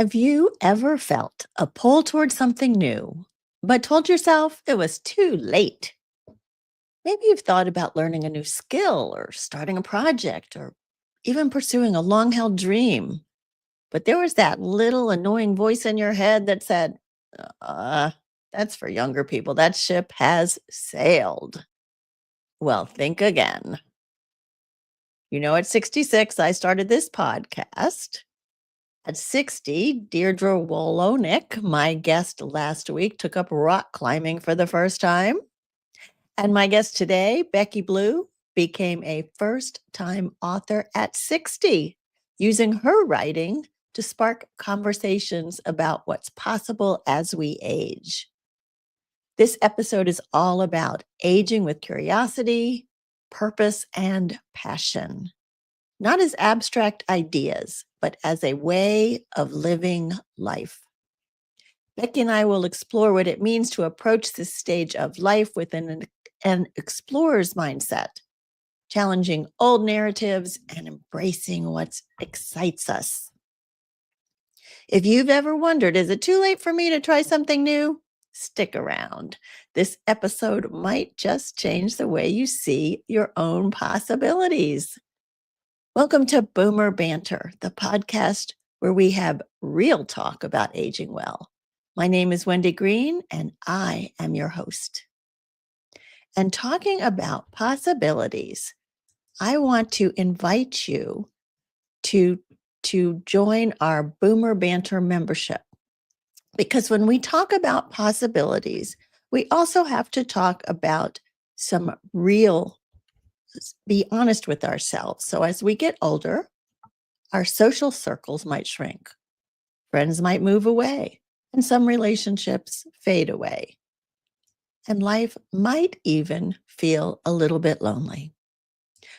Have you ever felt a pull towards something new, but told yourself it was too late? Maybe you've thought about learning a new skill or starting a project or even pursuing a long held dream, but there was that little annoying voice in your head that said, uh, that's for younger people. That ship has sailed. Well, think again. At 66, I started this podcast. At 60, Deirdre Wolonik, my guest last week, took up rock climbing for the first time. And my guest today, Becky Blue, became a first-time author at 60, using her writing to spark conversations about what's possible as we age. This episode is all about aging with curiosity, purpose, and passion. Not as abstract ideas, but as a way of living life. Becky and I will explore what it means to approach this stage of life with an explorer's mindset, challenging old narratives and embracing what excites us. If you've ever wondered, is it too late for me to try something new? Stick around. This episode might just change the way you see your own possibilities. Welcome to Boomer Banter, the podcast where we have real talk about aging well. My name is Wendy Green, and I am your host. And talking about possibilities, I want to invite you to join our Boomer Banter membership. Because when we talk about possibilities, we also have to talk about some be honest with ourselves. So as we get older, our social circles might shrink. Friends might move away, and some relationships fade away. And life might even feel a little bit lonely.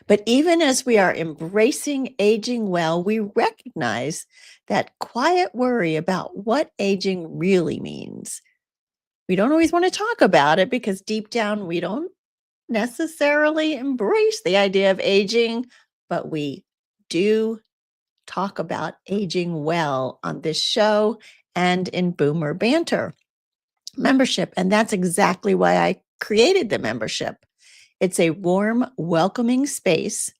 But even as we are embracing aging well, we recognize that quiet worry about what aging really means. We don't always want to talk about it because deep down we don't necessarily embrace the idea of aging, but we do talk about aging well on this show and in Boomer Banter membership. And that's exactly why I created the membership. It's a warm, welcoming space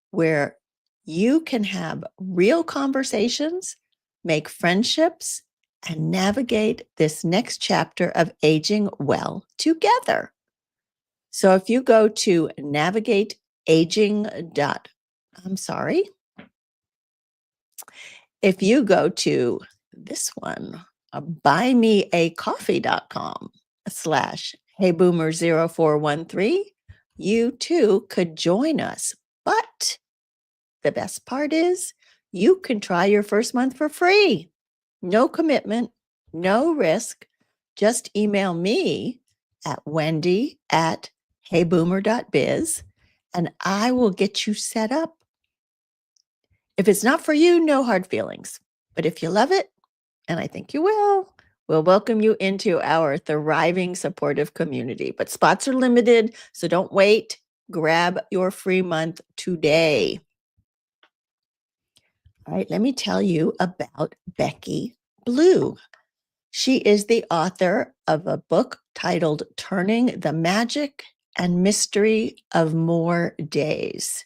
where you can have real conversations, make friendships, and navigate this next chapter of aging well together. So if you go to if you go to this one, buymeacoffee.com/heyboomer0413, you too could join us. But the best part is you can try your first month for free. No commitment, no risk. Just email me at wendy@heyboomer.biz and I will get you set up. If it's not for you, no hard feelings. But if you love it, and I think you will, we'll welcome you into our thriving, supportive community. But spots are limited, so don't wait. Grab your free month today. All right, let me tell you about Becky Blue. She is the author of a book titled Turning the Magic and Mystery of More Days.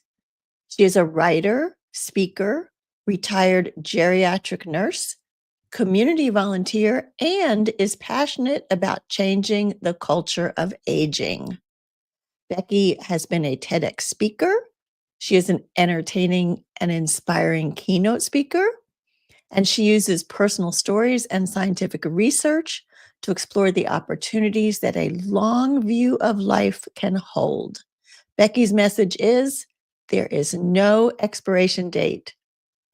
She is a writer, speaker, retired geriatric nurse, community volunteer, and is passionate about changing the culture of aging. Becky has been a TEDx speaker. She is an entertaining and inspiring keynote speaker, and she uses personal stories and scientific research to explore the opportunities that a long view of life can hold. Becky's message is, there is no expiration date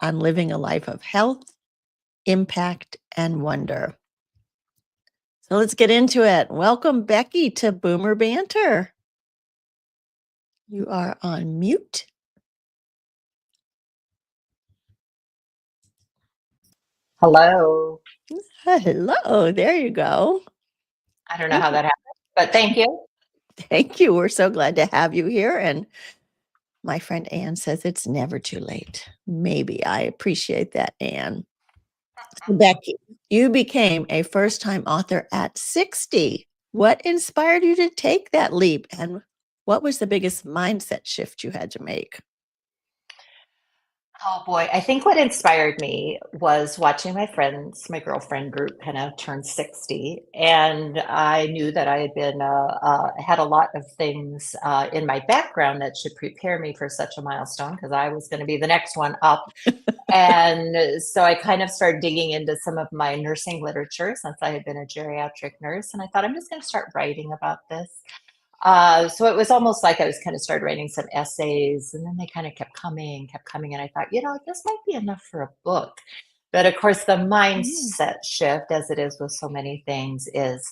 on living a life of health, impact, and wonder. So let's get into it. Welcome, Becky, to Boomer Banter. You are on mute. Hello. Hello, there you go. I don't know how that happened, but thank you. Thank you. We're so glad to have you here. And my friend Ann says it's never too late. Maybe. I appreciate that, Ann. So Becky, you became a first-time author at 60. What inspired you to take that leap, and what was the biggest mindset shift you had to make? Oh boy, I think what inspired me was watching my friends, my girlfriend group kind of turn 60. And I knew that I had had a lot of things in my background that should prepare me for such a milestone because I was going to be the next one up. And so I kind of started digging into some of my nursing literature since I had been a geriatric nurse. And I thought, I'm just going to start writing about this. So it was almost like I was kind of started writing some essays, and then they kind of kept coming. And I thought, this might be enough for a book. But of course, the Mm. mindset shift, as it is with so many things, is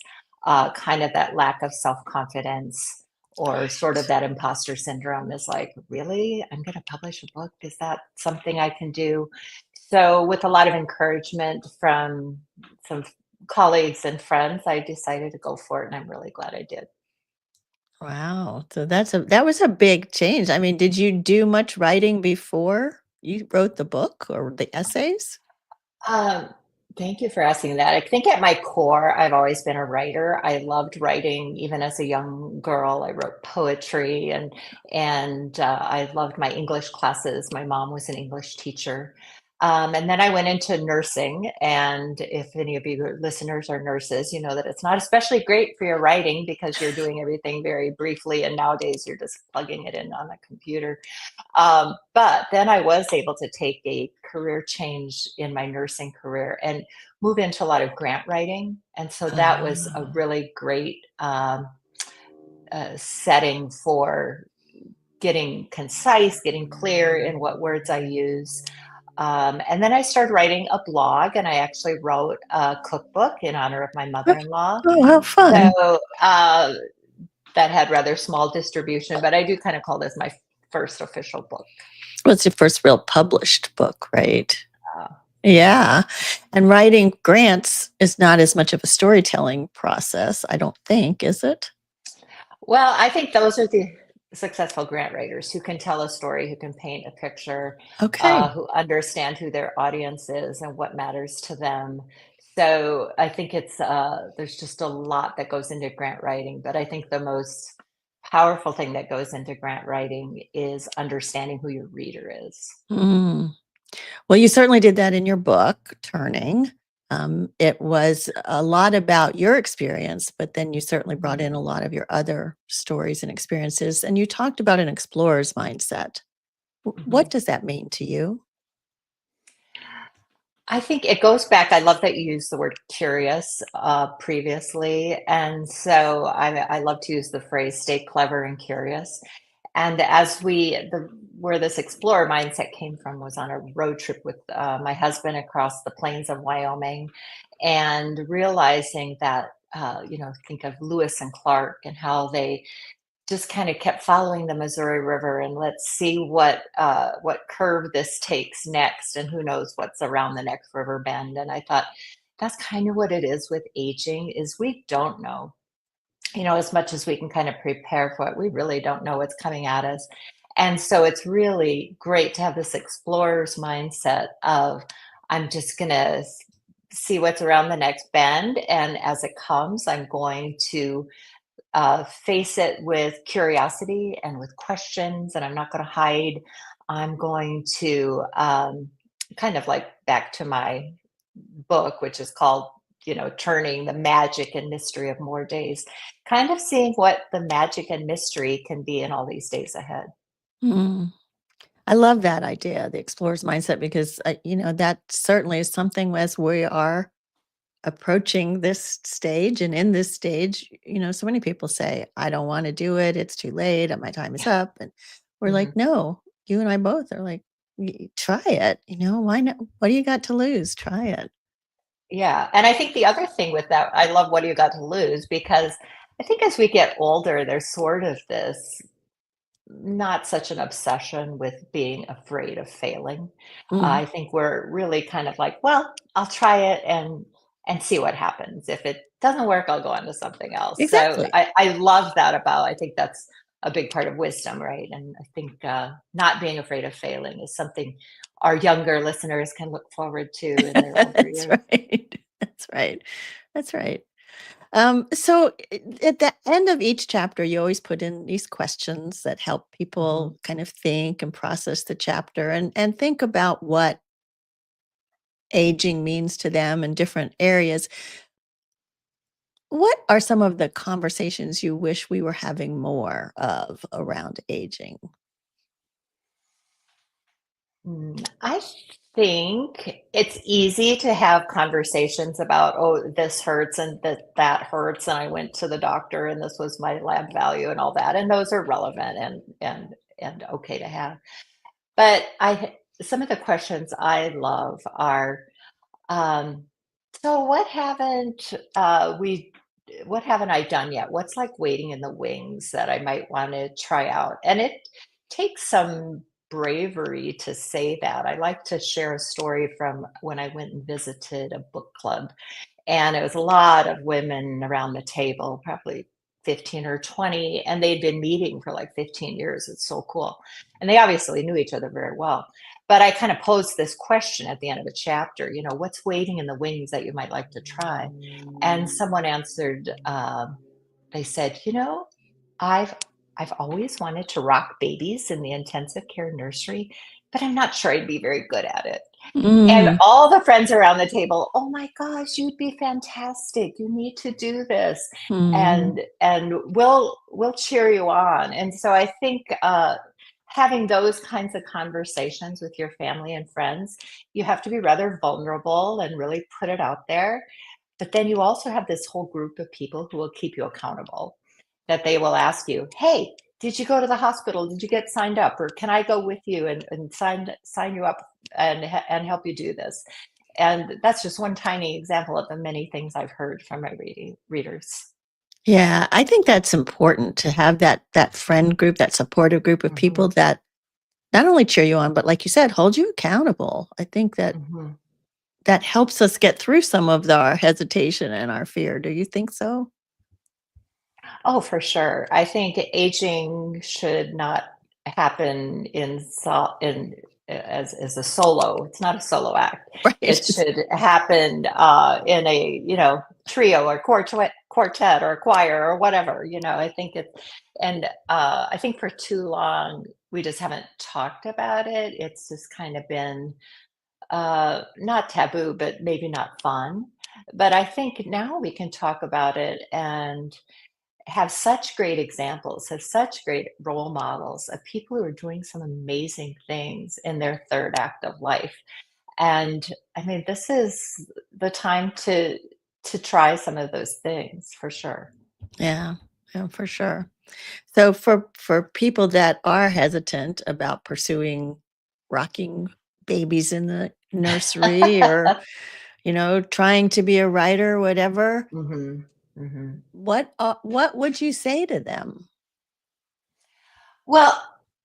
kind of that lack of self confidence or sort of that imposter syndrome is like, really? I'm going to publish a book? Is that something I can do? So, with a lot of encouragement from some colleagues and friends, I decided to go for it, and I'm really glad I did. Wow, so that was a big change. I mean, did you do much writing before you wrote the book or the essays? Um, Thank you for asking that. I think at my core, I've always been a writer. I loved writing even as a young girl. I wrote poetry and I loved my English classes. My mom was an English teacher. And then I went into nursing. And if any of you listeners are nurses, you know that it's not especially great for your writing because you're doing everything very briefly. And nowadays you're just plugging it in on a computer. But then I was able to take a career change in my nursing career and move into a lot of grant writing. And so that was a Oh. really great setting for getting concise, getting clear in what words I use. And then I started writing a blog, and I actually wrote a cookbook in honor of my Oh, mother in law. oh, how fun. So that had rather small distribution, but I do kind of call this my first official book. Well, it's your first real published book, right? Uh, Yeah, and writing grants is not as much of a storytelling process, I don't think, is it? Well, I think those are the successful grant writers who can tell a story, who can paint a picture, Okay. who understand who their audience is and what matters to them. So I think there's just a lot that goes into grant writing, but I think the most powerful thing that goes into grant writing is understanding who your reader is. Mm. Well, you certainly did that in your book, Turning. It was a lot about your experience, but then you certainly brought Mhm, in a lot of your other stories and experiences, and you talked about an explorer's mindset. mhm. What does that mean to you? I think it goes back. I love that you used the word curious previously. And so I love to use the phrase stay clever and curious. And where this explorer mindset came from was on a road trip with my husband across the plains of Wyoming and realizing that, think of Lewis and Clark and how they just kind of kept following the Missouri River and let's see what curve this takes next, and who knows what's around the next river bend. And I thought that's kind of what it is with aging is we don't know, as much as we can kind of prepare for it, we really don't know what's coming at us. And so it's really great to have this explorer's mindset of I'm just going to see what's around the next bend, and as it comes, I'm going to face it with curiosity and with questions, and I'm not going to hide. I'm going to kind of like back to my book, which is called, Turning the Magic and Mystery of More Days, kind of seeing what the magic and mystery can be in all these days ahead. Mm. I love that idea, the explorer's mindset, because that certainly is something as we are approaching this stage and in this stage, so many people say, I don't want to do it. It's too late. My time is up. And we're Mhm. like, no, you and I both are like, Try it. Why not? What do you got to lose? Try it. Yeah, and I think the other thing with that, I love what you got to lose because I think as we get older, there's sort of this not such an obsession with being afraid of failing. Mm, I think we're really kind of like, well, I'll try it and see what happens. If it doesn't work, I'll go on to something else. So exactly. I love that about. I think that's a big part of wisdom, right? And I think not being afraid of failing is something our younger listeners can look forward to in their older That's years. right. That's right. That's right. So at the end of each chapter, you always put in these questions that help Mhm. people kind of think and process the chapter and think about what aging means to them in different areas. What are some of the conversations you wish we were having more of around aging? I think it's easy to have conversations about, oh, this hurts and that hurts, and I went to the doctor and this was my lab value and all that, and those are relevant and okay to have. But some of the questions I love are, um, so what haven't I done yet? What's like waiting in the wings that I might want to try out? And it takes some bravery to say that. I like to share a story from when I went and visited a book club, and it was a lot of women around the table, probably 15 or 20, and they'd been meeting for like 15 years. It's so cool. And they obviously knew each other very well. But I kind of posed this question at the end of a chapter, what's waiting in the wings that you might like to try? And someone answered, they said, I've I've always wanted to rock babies in the intensive care nursery, but I'm not sure I'd be very good at it. And Mm, all the friends around the table, "Oh my gosh, you'd be fantastic. You need to do this." mm, And we'll cheer you on. And so I think having those kinds of conversations with your family and friends, you have to be rather vulnerable and really put it out there. But then you also have this whole group of people who will keep you accountable, that they will ask you, "Hey, did you go to the hospital? Did you get signed up? Or can I go with you and sign you up and help you do this?" And that's just one tiny example of the many things I've heard from my readers. yeah, I think that's important to have that friend group, that supportive group of people Hmm. that not only cheer you on, but like you said, hold you accountable. I think that Hmm. that helps us get through some of our hesitation and our fear. Do you think so? Oh, for sure. I think aging should not happen as a solo. It's not a solo act. Right. It should happen in a trio or quartet or choir or whatever. I think I think for too long we just haven't talked about it. It's just kind of been not taboo, but maybe not fun. But I think now we can talk about it and have such great examples, have such great role models of people who are doing some amazing things in their third act of life. And I mean, this is the time to try some of those things for sure. Yeah, yeah, for sure. So for people that are hesitant about pursuing rocking babies in the nursery or, trying to be a writer, whatever, Hmm. Hmm. what would you say to them? Well,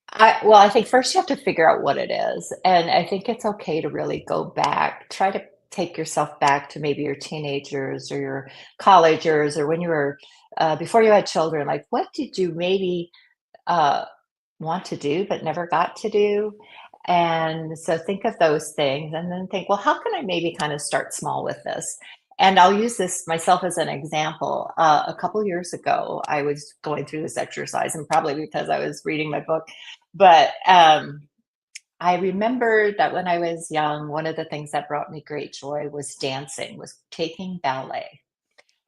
I think first you have to figure out what it is, and I think it's okay to really go back. Try to take yourself back to maybe your teenagers or your college years, or when you were before you had children. Like, what did you maybe uh, want to do but never got to do? And so think of those things, and then think, well, how can I maybe kind of start small with this? And I'll use this myself as an example. A couple years ago, I was going through this exercise, and probably because I was reading my book, but I remembered that when I was young, one of the things that brought me great joy was dancing, was taking ballet.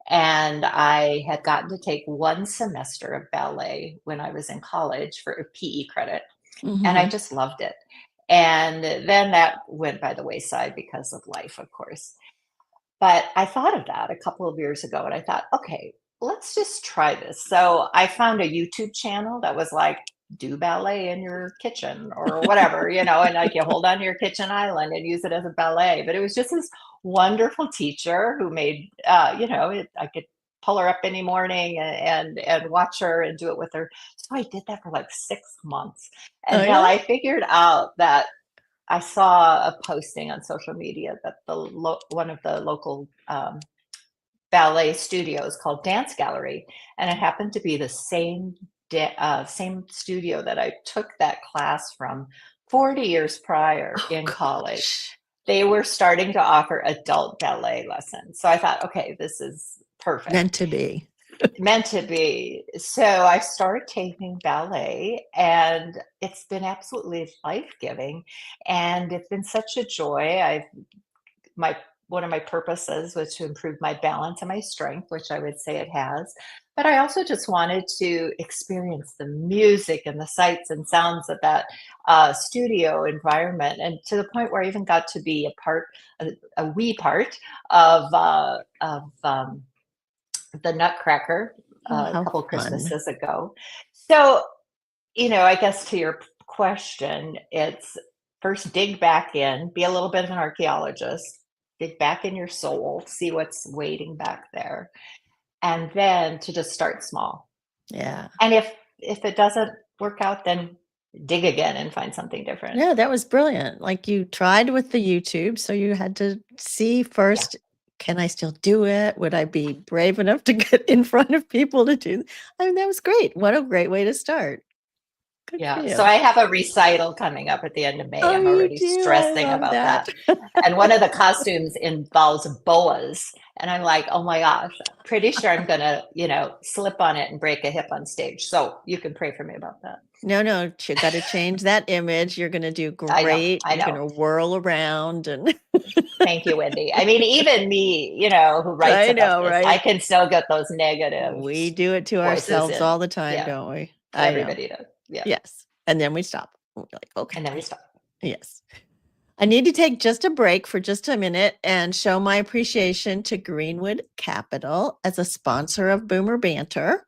And I had gotten to take one semester of ballet when I was in college for a PE credit, and I Mhm. just loved it. And then that went by the wayside because of life, of course. But I thought of that a couple of years ago and I thought, okay, let's just try this. So I found a YouTube channel that was like, do ballet in your kitchen or whatever, and like you hold on to your kitchen island and use it as a ballet. But it was just this wonderful teacher who made, I could pull her up any morning and watch her and do it with her. So I did that for like 6 months Oh, until yeah? I figured out that I saw a posting on social media that one of the local ballet studios called Dance Gallery, and it happened to be the same same studio that I took that class from 40 years prior Oh in college. gosh. They were starting to offer adult ballet lessons. So I thought, okay, this is perfect, Meant to be. meant to be. So I started taking ballet, and it's been absolutely life-giving, and it's been such a joy. My One of my purposes was to improve my balance and my strength, which I would say it has. But I also just wanted to experience the music and the sights and sounds of that studio environment, and to the point where I even got to be a wee part of the Nutcracker Oh, a how couple fun. Christmases ago. So, I guess to your question, it's first dig back in, be a little bit of an archaeologist, dig back in your soul, see what's waiting back there, and then to just start small. Yeah. And if it doesn't work out, then dig again and find something different. Yeah, that was brilliant. Like, you tried with the YouTube, so you had to see Yeah. first, can I still do it? Would I be brave enough to get in front of people to do I mean, that was great. What a great way to start. Good for Yeah, so you. I have a recital coming up at the end of May. Oh, I'm you already do? I stressing love about that. that. And one of the costumes involves boas. And I'm like, oh my gosh, pretty sure I'm gonna, slip on it and break a hip on stage. So you can pray for me about that. No, no, you gotta change that image. You're gonna do I know, great. I You're know. gonna whirl around and Thank you, Wendy. I mean, even me, who writes I about know, this, I right? can still get those negative We do it to voices ourselves in. all the time, Yeah, don't we? I know. everybody does. Yeah. Yes. And then we stop. We're like, And then we okay. stop. Yes. I need to take just a break for just a minute and show my appreciation to Greenwood Capital as a sponsor of Boomer Banter.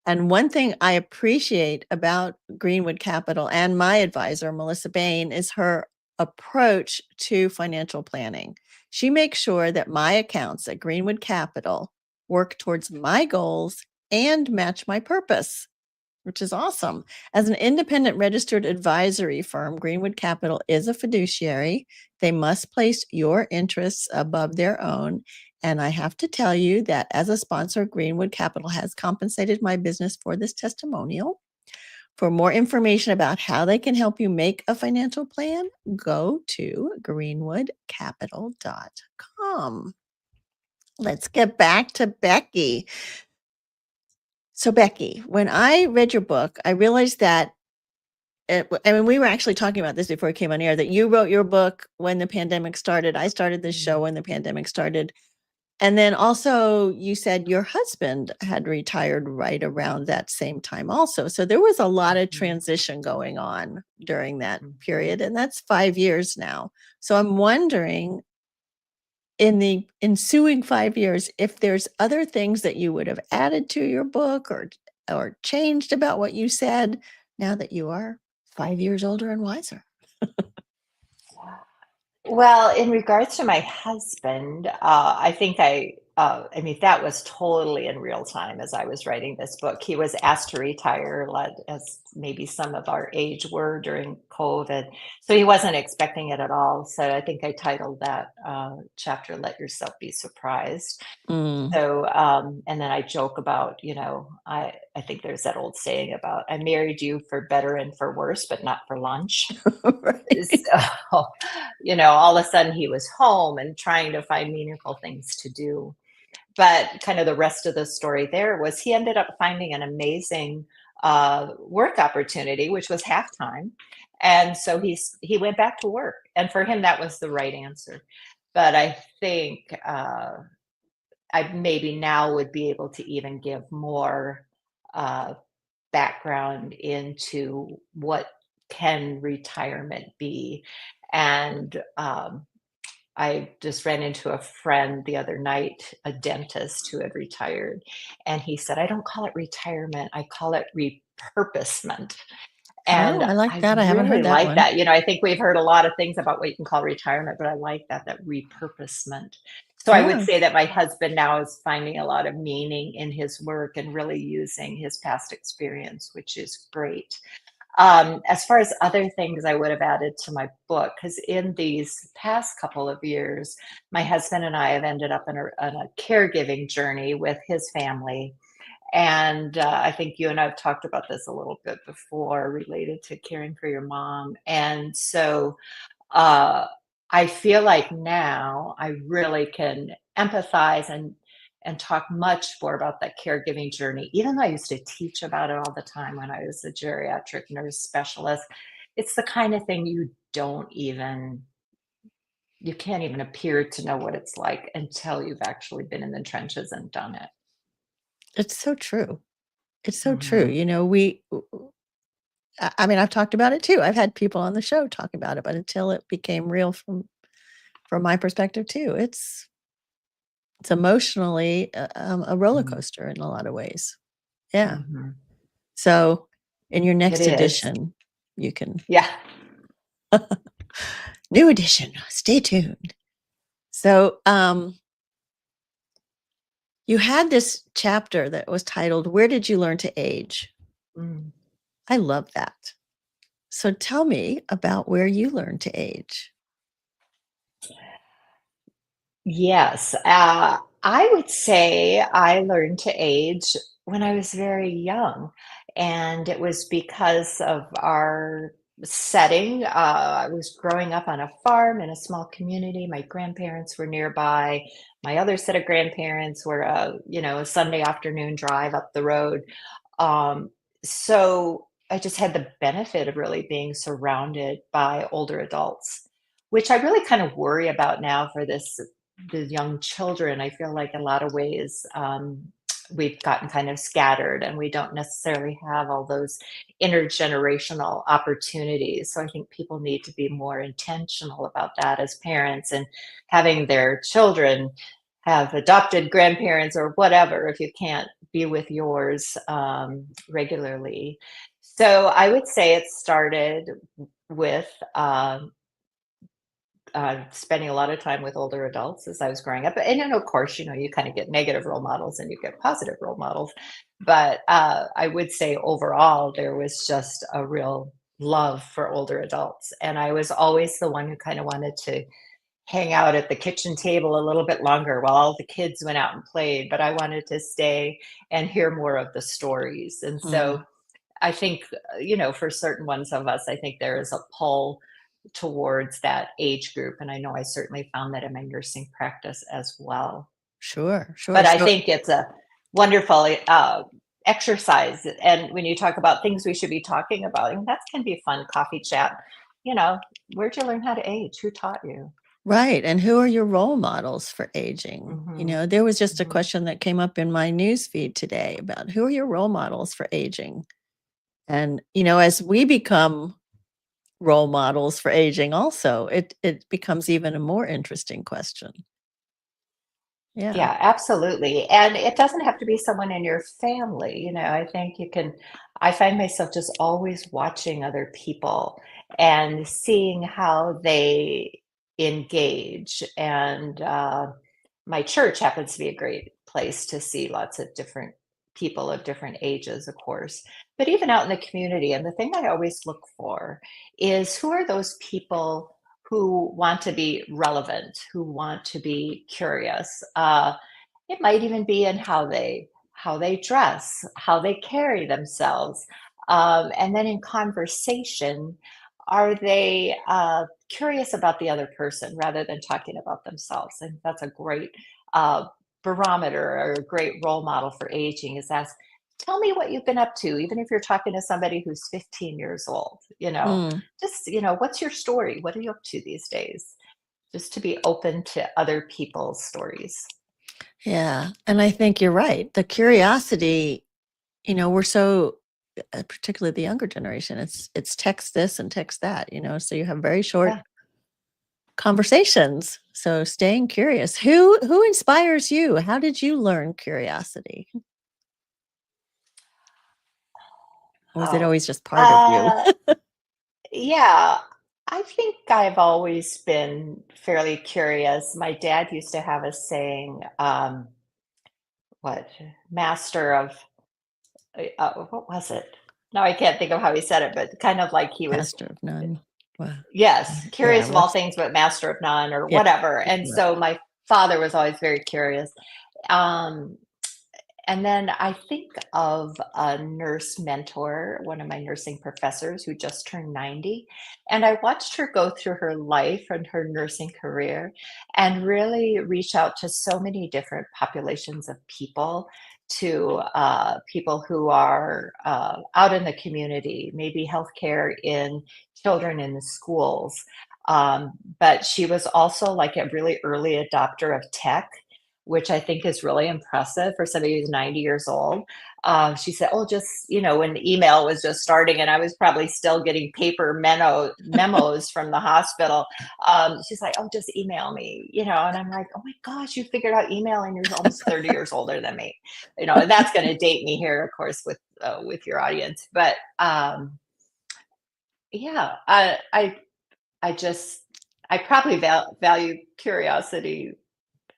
And one thing I appreciate about Greenwood Capital and my advisor, Melissa Bain, is her approach to financial planning. She makes sure that my accounts at Greenwood Capital work towards my goals and match my purpose, which is awesome. As an independent registered advisory firm, Greenwood Capital is a fiduciary. They must place your interests above their own. And I have to tell you that as a sponsor, Greenwood Capital has compensated my business for this testimonial. For more information about how they can help you make a financial plan, go to greenwoodcapital.com. Let's get back to Becky. So, Becky, when I read your book, I realized that I mean, we were actually talking about this before we came on air, that you wrote your book when the pandemic started. I started this show when the pandemic started. And then also you said your husband had retired right around that same time also. So there was a lot of Mhm. transition going on during that Mhm. period, and that's 5 years now. So I'm wondering, in the ensuing 5 years, if there's other things that you would have added to your book or changed about what you said now that you are 5 years older and wiser. Well, in regards to my husband, I mean, that was totally in real time as I was writing this book. He was asked to retire, as maybe some of our age were during COVID. So he wasn't expecting it at all. So I think I titled that chapter, Let Yourself Be Surprised. Mm. So, and then I joke about, I think there's that old saying about, I married you for better and for worse, but not for lunch. Right. So, all of a sudden he was home and trying to find meaningful things to do. But kind of the rest of the story there was he ended up finding an amazing work opportunity, which was half time. And so he went back to work. And for him, that was the right answer. But I think I maybe now would be able to even give more uh, background into what can retirement be. And I just ran into a friend the other night, a dentist who had retired, and he said, I don't call it retirement, I call it repurposement. Oh, And I like I that. I haven't really heard that like one. that. I think we've heard a lot of things about what you can call retirement, but I like that repurposement. So I would Oh, say that my husband now is finding a lot of meaning in his work and really using his past experience, which is great. As far as other things I would have added to my book, because in these past couple of years, my husband and I have ended up on a caregiving journey with his family. And I think you and I have talked about this a little bit before related to caring for your mom. And so uh, I feel like now I really can empathize and talk much more about that caregiving journey. Even though I used to teach about it all the time when I was a geriatric nurse specialist, it's the kind of thing you can't even appear to know what it's like until you've actually been in the trenches and done it. It's so true. It's so true. Mhm. You know, I mean, I've talked about it too. I've had people on the show talk about it, but until it became real from my perspective too, it's emotionally a roller Mhm. coaster in a lot of ways. Yeah. Mhm. So in your It next is. edition, you can Yeah. new edition. Stay tuned. So you had this chapter that was titled "Where Did You Learn to Age?" Mm. I love that. So tell me about where you learned to age. Yes, I would say I learned to age when I was very young, and it was because of our setting. I was growing up on a farm in a small community. My grandparents were nearby. My other set of grandparents were, a Sunday afternoon drive up the road. Um, so I just had the benefit of really being surrounded by older adults, which I really kind of worry about now for the young children. I feel like in a lot of ways we've gotten kind of scattered and we don't necessarily have all those intergenerational opportunities. So I think people need to be more intentional about that as parents and having their children have adopted grandparents or whatever if you can't be with yours regularly. So I would say it started with spending a lot of time with older adults as I was growing up. And then, of course, you kind of get negative role models and you get positive role models. But I would say overall, there was just a real love for older adults. And I was always the one who kind of wanted to hang out at the kitchen table a little bit longer while all the kids went out and played. But I wanted to stay and hear more of the stories. And so Mm, I think, for certain ones of us, I think there is a pull towards that age group. And I know I certainly found that in my nursing practice as well. sure, sure. But I So think it's a wonderful exercise. And when you talk about things we should be talking about, and that can be fun coffee chat. You know, where'd you learn how to age? Who taught you? right, and who are your role models for aging? You Hmm. know, there was just a Hmm. question that came up in my news feed today about who are your role models for aging? And, as we become role models for aging also, it becomes even a more interesting question. Yeah. Yeah, absolutely. And it doesn't have to be someone in your family. I think I find myself just always watching other people and seeing how they engage. And my church happens to be a great place to see lots of different people of different ages, of course, but even out in the community. And the thing I always look for is who are those people who want to be relevant, who want to be curious. It might even be in how they dress, how they carry themselves, and then in conversation, are they curious about the other person rather than talking about themselves? And that's a great uh, barometer or a great role model for aging. Is ask, tell me what you've been up to, even if you're talking to somebody who's 15 years old. Mm, Just what's your story? What are you up to these days? Just to be open to other people's stories. yeah, and I think you're right. The curiosity, we're so particularly the younger generation, it's text this and text that, so you have very short Yeah. conversations. So staying curious. Who inspires you? How did you learn curiosity? Or was it Oh, always just part of you? uh, yeah. I think I've always been fairly curious. My dad used to have a saying, what, master of, what was it? No, I can't think of how he said it, but kind of like he was, Master of none. Wow. yes, Yeah, curious of all what's things, but master of none or yeah, whatever. And right. so my father was always very curious. Um, And then I think of a nurse mentor, one of my nursing professors who just turned 90. And I watched her go through her life and her nursing career and really reach out to so many different populations of people, to people who are out in the community, maybe healthcare in children in the schools. But she was also like a really early adopter of tech, which I think is really impressive for somebody who's 90 years old. She said, "Oh, just when email was just starting, and I was probably still getting paper memos from the hospital. She's like, "Oh, just email me," and I'm like, "Oh my gosh, you figured out email, and you're almost 30 years older than me," and that's going to date me here, of course, with your audience, but yeah, I just I probably value curiosity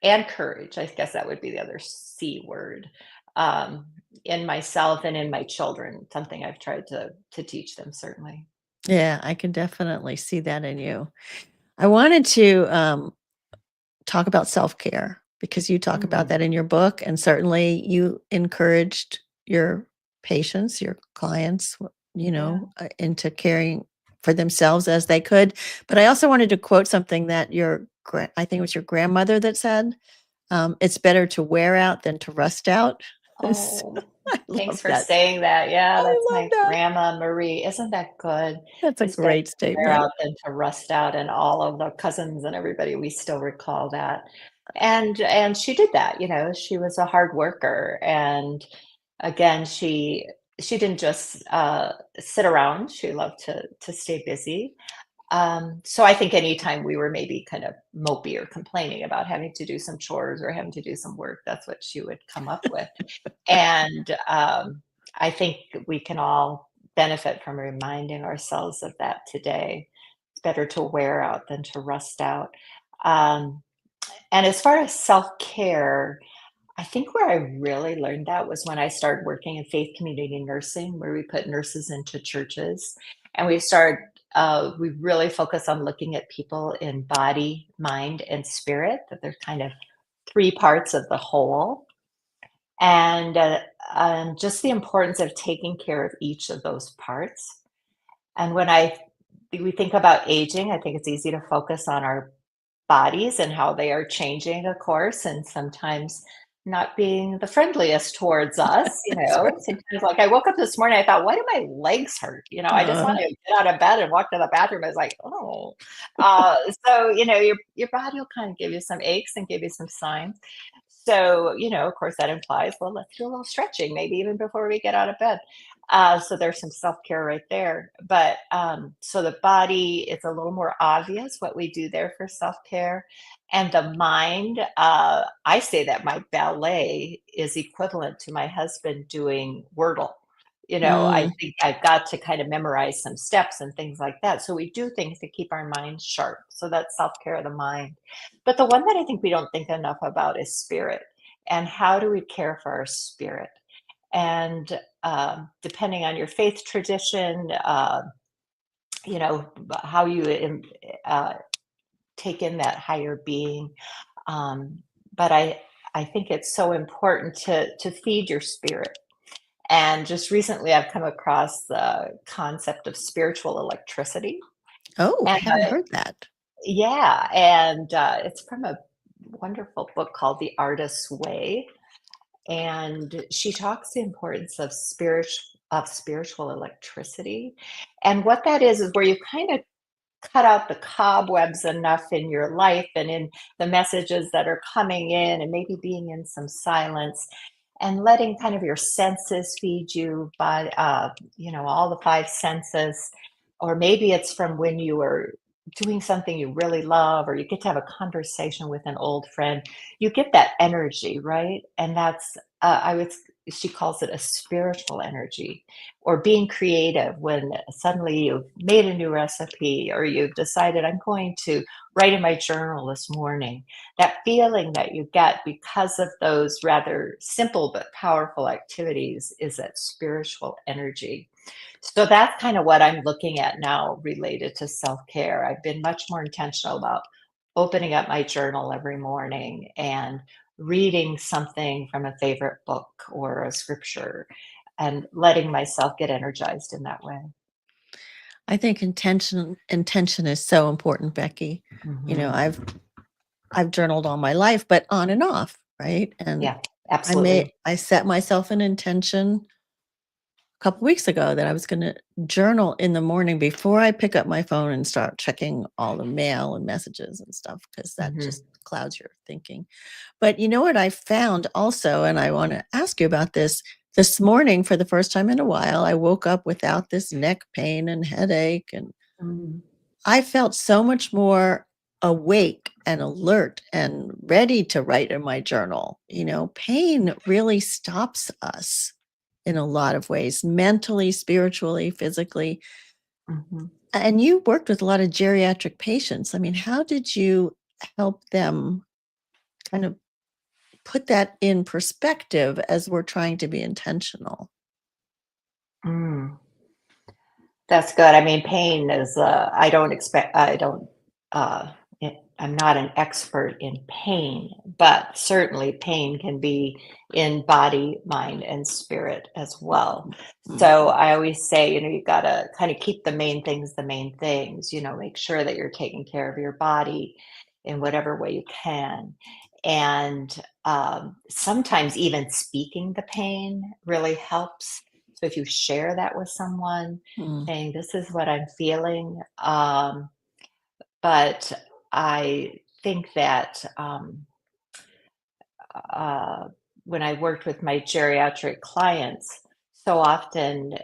and courage. I guess that would be the other C word, um, in myself and in my children, something I've tried to teach them, certainly. Yeah, I can definitely see that in you. I wanted to talk about self-care because you talk about Mm, that in your book, and certainly you encouraged your patients, your clients, yeah. into caring for themselves as they could. But I also wanted to quote something that I think it was your grandmother that said, "It's better to wear out than to rust out." So, Oh, I thanks love for that. saying that. Yeah, I that's love my that. grandma Marie. Isn't that good? That's a It's better great to wear statement. out than to rust out, and all of the cousins and everybody, we still recall that. And she did that, she was a hard worker. And again, she didn't just sit around. She loved to stay busy. So I think anytime we were maybe kind of mopey or complaining about having to do some chores or having to do some work, that's what she would come up with. And I think we can all benefit from reminding ourselves of that today. It's better to wear out than to rust out. Um, and as far as self care, I think where I really learned that was when I started working in faith community nursing, where we put nurses into churches, and we really focus on looking at people in body, mind, and spirit, that they're kind of three parts of the whole, and just the importance of taking care of each of those parts. And we think about aging, I think it's easy to focus on our bodies and how they are changing, of course, and sometimes not being the friendliest towards us. That's right. Sometimes, like, I woke up this morning, I thought, why do my legs hurt? I just want Uh, to get out of bed and walk to the bathroom. I was like, oh. Uh, so, your body will kind of give you some aches and give you some signs. So, of course, that implies, well, let's do a little stretching, maybe even before we get out of bed. So there's some self care right there. But so the body, it's a little more obvious what we do there for self care. And the mind, I say that my ballet is equivalent to my husband doing Wordle. I mm. think I've got to kind of memorize some steps and things like that. So we do things to keep our minds sharp. So that's self care of the mind. But the one that I think we don't think enough about is spirit. And how do we care for our spirit? And depending on your faith tradition, how you uh, take in that higher being. Um, but I think it's so important to feed your spirit. And just recently, I've come across the concept of spiritual electricity. Oh, I And haven't heard that. yeah, and it's from a wonderful book called The Artist's Way. And she talks the importance of spiritual electricity. And what that is where you kind of cut out the cobwebs enough in your life and in the messages that are coming in, and maybe being in some silence and letting kind of your senses feed you by all the five senses. Or maybe it's from when you were doing something you really love, or you get to have a conversation with an old friend. You get that energy, right? And that's I would she calls it a spiritual energy. Or being creative, when suddenly you've made a new recipe, or you've decided, I'm going to write in my journal this morning. That feeling that you get because of those rather simple but powerful activities is that spiritual energy. So that's kind of what I'm looking at now related to self-care. I've been much more intentional about opening up my journal every morning and reading something from a favorite book or a scripture and letting myself get energized in that way. I think intention is so important, Becky. You know, Hmm. I've journaled all my life, but on and off, right? And Yeah, absolutely. I set myself an intention a couple weeks ago that I was going to journal in the morning before I pick up my phone and start checking all the mail and messages and stuff, because that Hmm. just clouds your thinking. But you know what I found also, and I want to ask you about this morning for the first time in a while, I woke up without this neck pain and headache, and Mm. I felt so much more awake and alert and ready to write in my journal. You know, pain really stops us in a lot of ways, mentally, spiritually, physically. Hmm. And you worked with a lot of geriatric patients. I mean, how did you help them kind of put that in perspective as we're trying to be intentional? Mm. That's good. I mean, pain is, I don't expect, I don't, I'm not an expert in pain, but certainly pain can be in body, mind, and spirit as well. Mm. So I always say, you got to kind of keep the main things, make sure that you're taking care of your body in whatever way you can. And sometimes even speaking the pain really helps. So if you share that with someone, Mm. saying, "This is what I'm feeling." But I think that uh, when I worked with my geriatric clients, so often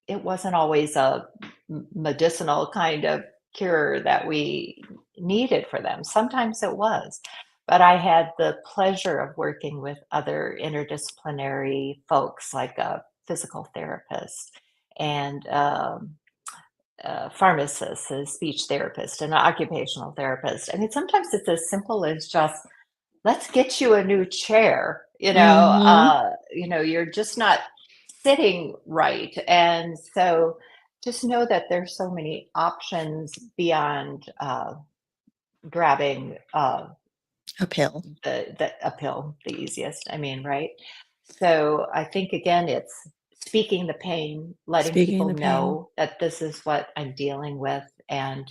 it wasn't always a medicinal kind of cure that we needed for them. Sometimes it was. But I had the pleasure of working with other interdisciplinary folks like a physical therapist and pharmacist, a speech therapist, and an occupational therapist. I mean, sometimes it's as simple as just, let's get you a new chair. Mhm. You're just not sitting right, and so just know that there's so many options beyond grabbing Uphill. the uphill, the easiest. I mean, right? So I think again, it's speaking the pain, letting Speaking people the pain. know that this is what I'm dealing with, and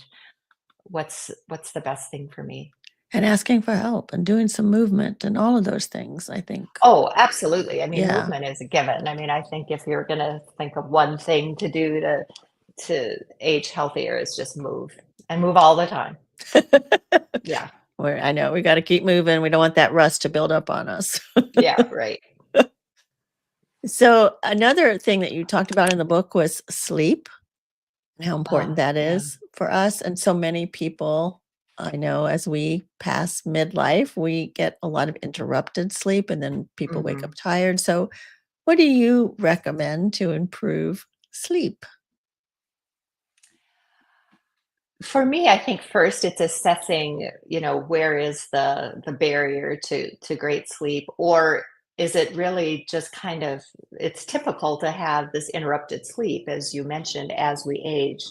what's the best thing for me. And asking for help and doing some movement and all of those things, I think. Oh, absolutely. I mean, Yeah. movement is a given. I mean, I think if you're gonna think of one thing to do to age healthier, is just move and move all the time. Yeah. Where I know we gotta keep moving, we don't want that rust to build up on us. Yeah, right. So, another thing that you talked about in the book was sleep, and how important Oh, that yeah. is for us, and so many people I know as we pass midlife, we get a lot of interrupted sleep, and then people wake up Mhm. tired. So, what do you recommend to improve sleep? For me, I think first it's assessing, where is the barrier to great sleep, or is it really just kind of, it's typical to have this interrupted sleep, as you mentioned, as we age.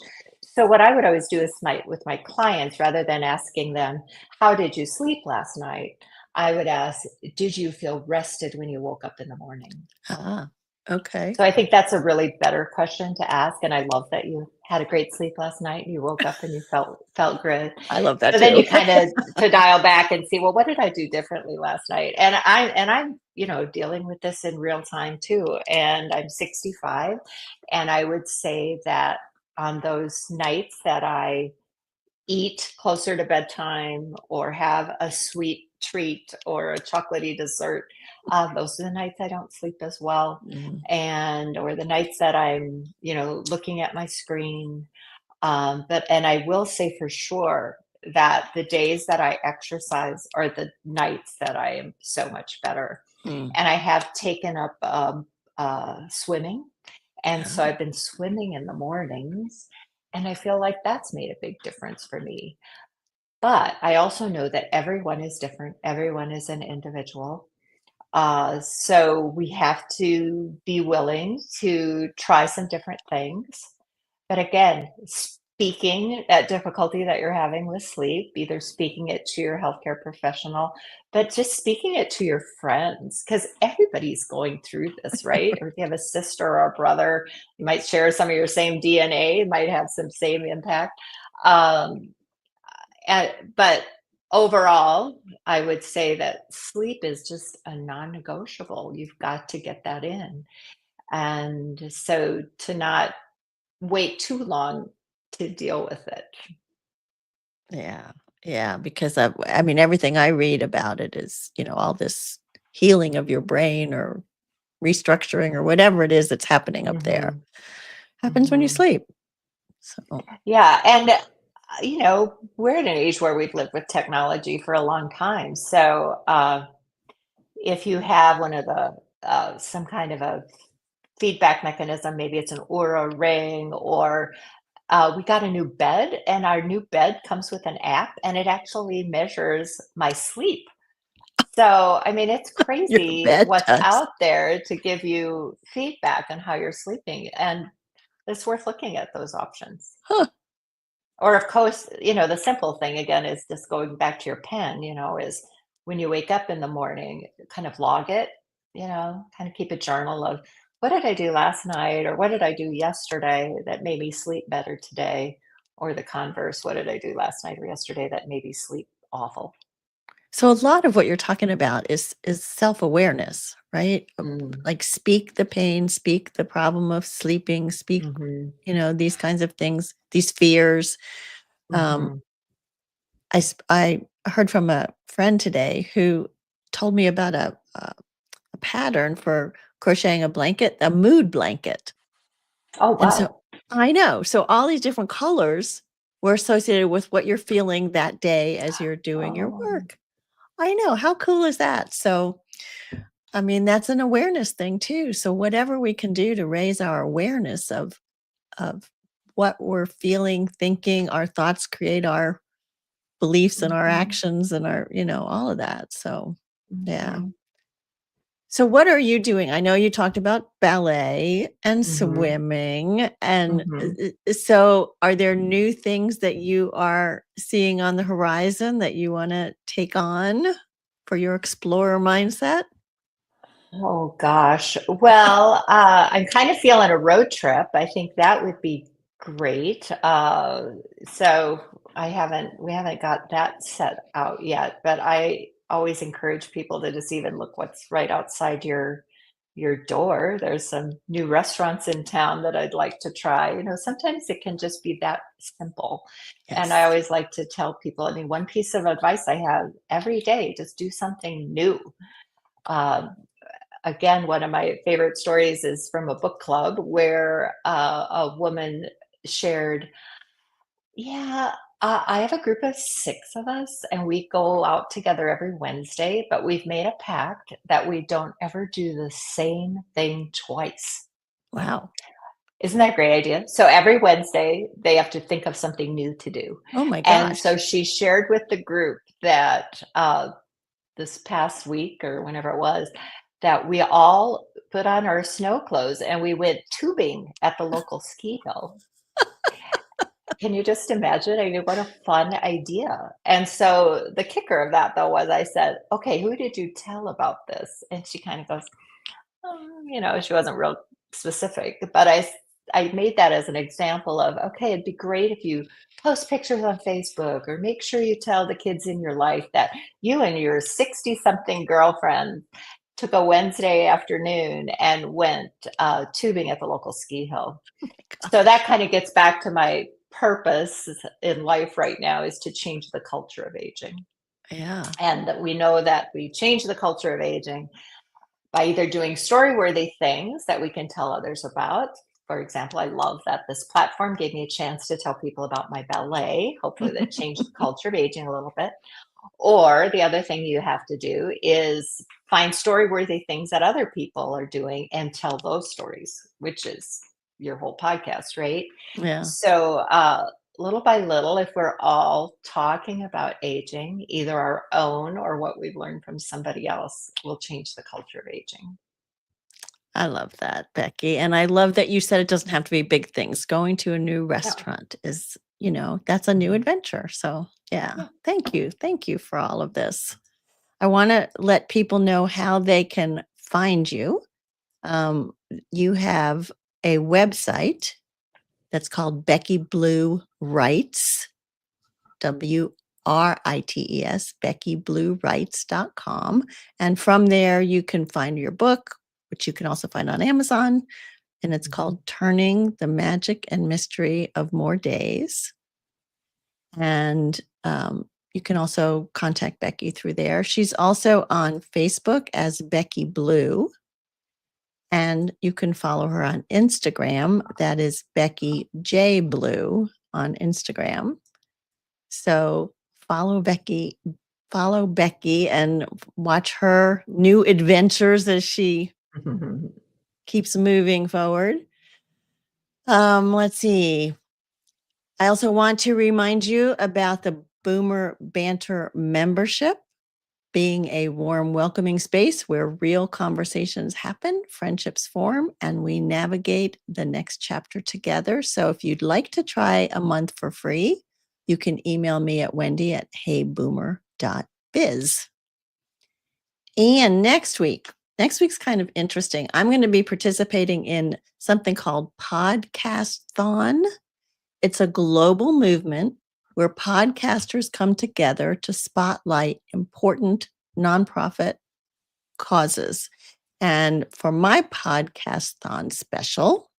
So what I would always do is with my clients, rather than asking them, "How did you sleep last night?" I would ask, "Did you feel rested when you woke up in the morning?" Ah, okay. So I think that's a really better question to ask, and I love that you had a great sleep last night and you woke up and you felt good. I love that So then too. you kinda to dial back and see, well, what did I do differently last night? And I'm, dealing with this in real time too, and I'm 65, and I would say that on those nights that I eat closer to bedtime or have a sweet treat or a chocolatey dessert, those are the nights I don't sleep as well. Mhm. And or the nights that I'm, looking at my screen. And I will say for sure that the days that I exercise are the nights that I am so much better. Mm. And I have taken up swimming, and so Ah, I've been swimming in the mornings, and I feel like that's made a big difference for me. But I also know that everyone is different, everyone is an individual. So we have to be willing to try some different things. But again, speaking that difficulty that you're having with sleep, either speaking it to your healthcare professional, but just speaking it to your friends, because everybody's going through this, right? Or if you have a sister or a brother, you might share some of your same DNA, might have some same impact. Um, but overall, I would say that sleep is just a non-negotiable. You've got to get that in. And so to not wait too long to deal with it. Yeah. Yeah, because I mean, everything I read about it is, all this healing of your brain or restructuring or whatever it is that's happening up there Mhm, happens when you mhm. sleep. So, Yeah, and, we're at an age where we've lived with technology for a long time, so, if you have one of the, some kind of a feedback mechanism, maybe it's an Aura Ring or, we got a new bed, and our new bed comes with an app, and it actually measures my sleep. So, I mean, it's your crazy bed what's does. out there to give you feedback on how you're sleeping, and it's worth looking at those options. Huh. Or, of course, the simple thing again is just going back to your pen, is when you wake up in the morning, kind of log it, kind of keep a journal of what did I do last night or what did I do yesterday that made me sleep better today? Or the converse, what did I do last night or yesterday that made me sleep awful? So a lot of what you're talking about is self-awareness, right? Mm, Like speak the pain, speak the problem of sleeping, speak, mhm, these kinds of things, these fears. Um, mhm. I heard from a friend today who told me about a pattern for crocheting a blanket, a mood blanket. Oh, And so wow. I know. So all these different colors were associated with what you're feeling that day as you're doing your Oh, work. I know. How cool is that? So, I mean, that's an awareness thing too. So whatever we can do to raise our awareness of what we're feeling, thinking, our thoughts create our beliefs and our mhm, actions and our, all of that. So, yeah. mhm, So what are you doing? I know you talked about ballet and mhm, swimming, and mhm. so are there new things that you are seeing on the horizon that you wanna take on for your explorer mindset? Oh gosh. Well, I'm kind of feeling a road trip. I think that would be great. So we haven't got that set out yet, but I always encourage people to just even look what's right outside your door. There's some new restaurants in town that I'd like to try. Sometimes it can just be that simple. And I Yes. always like to tell people, I mean, one piece of advice I have every day, just do something new. Um, Again, one of my favorite stories is from a book club where a woman shared, yeah, I have a group of 6 of us, and we go out together every Wednesday, but we've made a pact that we don't ever do the same thing twice. Wow. Isn't that a great idea? So every Wednesday, they have to think of something new to do. Oh my And gosh. so she shared with the group that this past week or whenever it was, that we all put on our snow clothes and we went tubing at the local ski hill. Can you just imagine? I mean, what a fun idea. And so the kicker of that though was I said, okay, who did you tell about this? And she kind of goes, she wasn't real specific, but I made that as an example of, okay, it'd be great if you post pictures on Facebook or make sure you tell the kids in your life that you and your 60 something girlfriend took a Wednesday afternoon and went tubing at the local ski hill. Oh my So gosh. that kind of gets back to my purpose in life right now is to change the culture of aging. Yeah. And that we know that we change the culture of aging by either doing story worthy things that we can tell others about. For example, I love that this platform gave me a chance to tell people about my ballet. Hopefully, that changed the culture of aging a little bit. Or the other thing you have to do is find story worthy things that other people are doing and tell those stories, which is your whole podcast, right? Yeah. So, little by little, if we're all talking about aging, either our own or what we've learned from somebody else, will change the culture of aging. I love that, Becky, and I love that you said it doesn't have to be big things. Going to a new No. restaurant is that's a new Mhm. adventure. So, yeah, Yeah. thank you. Thank you for all of this. I want to let people know how they can find you. Um, you have a website that's called Becky Blue Writes, WRITES, BeckyBlueWrites.com. And from there, you can find your book, which you can also find on Amazon. And it's called Turning the Magic and Mystery of More Days. And you can also contact Becky through there. She's also on Facebook as Becky Blue. And you can follow her on Instagram. That is Becky J. Blue on Instagram. So follow Becky, and watch her new adventures as she keeps moving forward. Let's see. I also want to remind you about the Boomer Banter membership being a warm, welcoming space where real conversations happen, friendships form, and we navigate the next chapter together. So if you'd like to try a month for free, you can email me at wendy@heyboomer.biz. And next week's kind of interesting. I'm going to be participating in something called Podcast-thon. It's a global movement where podcasters come together to spotlight important nonprofit causes. And for my Podcast-thon special,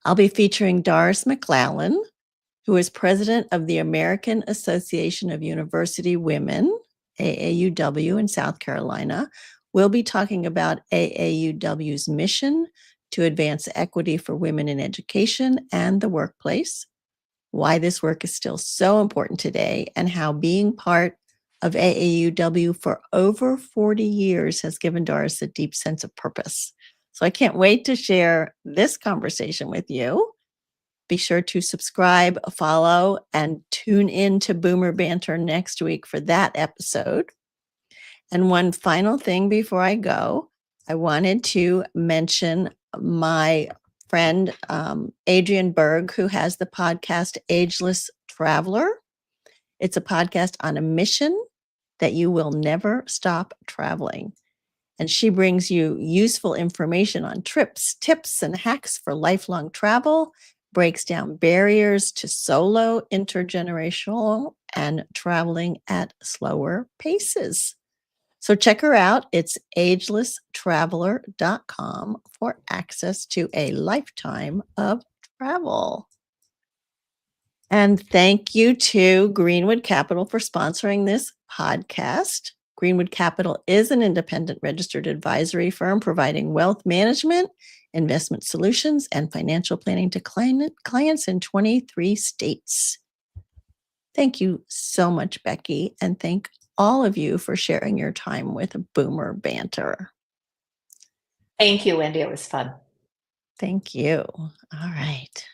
I'll be featuring Doris McClellan, who is president of the American Association of University Women, AAUW in South Carolina. We'll be talking about AAUW's mission to advance equity for women in education and the workplace, why this work is still so important today, and how being part of AAUW for over 40 years has given Doris a deep sense of purpose. So I can't wait to share this conversation with you. Be sure to subscribe, follow, and tune in to Boomer Banter next week for that episode. And one final thing before I go, I wanted to mention my friend Adrian Berg, who has the podcast Ageless Traveler. It's a podcast on a mission that you will never stop traveling. And she brings you useful information on trips, tips, and hacks for lifelong travel, breaks down barriers to solo, intergenerational, and traveling at slower paces. So check her out. It's agelesstraveler.com for access to a lifetime of travel. And thank you to Greenwood Capital for sponsoring this podcast. Greenwood Capital is an independent registered advisory firm providing wealth management, investment solutions, and financial planning to clients in 23 states. Thank you so much, Becky, and thank all of you for sharing your time with Boomer Banter. Thank you, Wendy. It was fun. Thank you. All right.